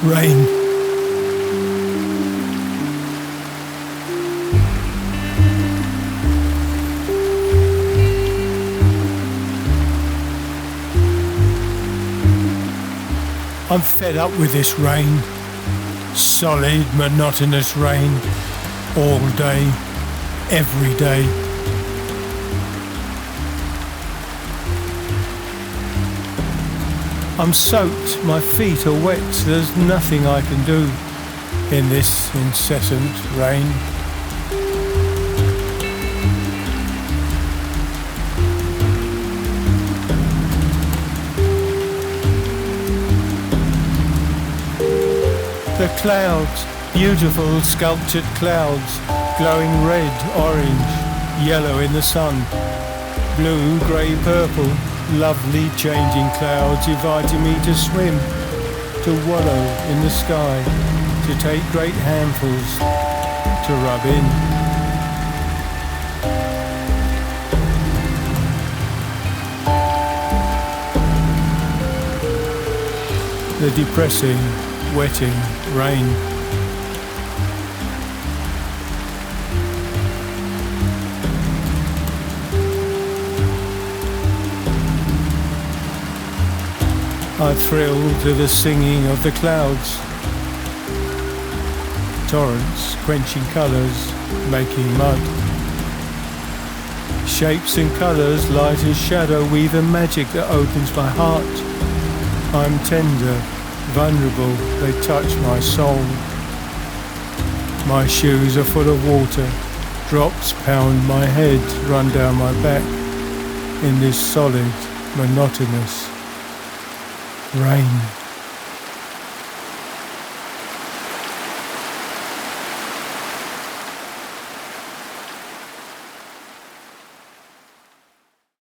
Rain. I'm fed up with this rain. Solid, monotonous rain. All day, every day. I'm soaked, my feet are wet, there's nothing I can do in this incessant rain. The clouds, beautiful sculptured clouds, glowing red, orange, yellow in the sun, blue, grey, purple, lovely changing clouds inviting me to swim, to wallow in the sky, to take great handfuls, to rub in. The depressing, wetting rain. I thrill to the singing of the clouds, torrents quenching colours, making mud. Shapes and colours, light and shadow weave a magic that opens my heart. I'm tender, vulnerable, they touch my soul. My shoes are full of water, drops pound my head, run down my back in this solid, monotonous rain.